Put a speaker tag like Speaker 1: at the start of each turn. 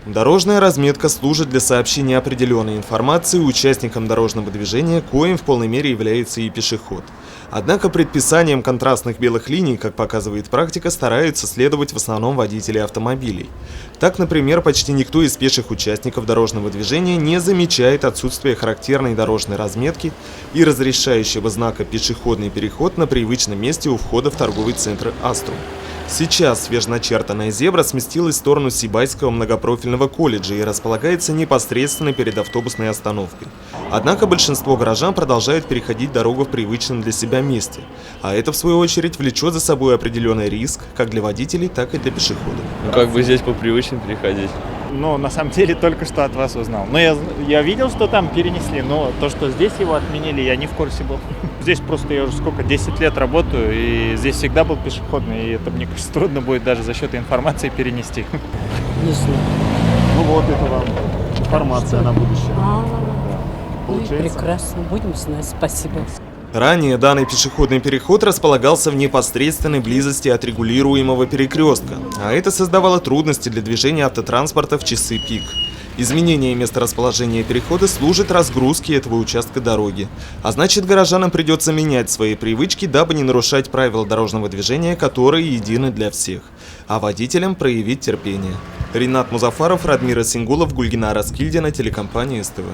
Speaker 1: Дорожная разметка служит для сообщения определенной информации участникам дорожного движения, коим в полной мере является и пешеход. Однако предписаниям контрастных белых линий, как показывает практика, стараются следовать в основном водители автомобилей. Так, например, почти никто из пеших участников дорожного движения не замечает отсутствие характерной дорожной разметки и разрешающего знака «Пешеходный переход» на привычном месте у входа в торговый центр «Аструм». Сейчас свеженачертанная зебра сместилась в сторону Сибайского многопрофильного колледжа и располагается непосредственно перед автобусной остановкой. Однако большинство горожан продолжают переходить дорогу в привычном для себя месте, а это в свою очередь влечет за собой определенный риск как для водителей, так и для пешеходов.
Speaker 2: Как бы здесь по привычным переходить?
Speaker 3: Ну, на самом деле, только что от вас узнал. Но я видел, что там перенесли, но то, что здесь его отменили, я не в курсе был. Здесь просто я уже 10 лет работаю, и здесь всегда был пешеходный, и это, мне кажется, трудно будет даже за счет информации перенести.
Speaker 4: Не знаю.
Speaker 3: Ну вот, это вам информация на будущее.
Speaker 4: Ну и прекрасно, будем знать, спасибо.
Speaker 1: Ранее данный пешеходный переход располагался в непосредственной близости от регулируемого перекрестка, а это создавало трудности для движения автотранспорта в часы пик. Изменение месторасположения перехода служит разгрузке этого участка дороги, а значит, горожанам придется менять свои привычки, дабы не нарушать правила дорожного движения, которые едины для всех, а водителям проявить терпение. Ринат Музафаров, Радмир Асингулов, Гульгина Раскильдина, телекомпания СТВ.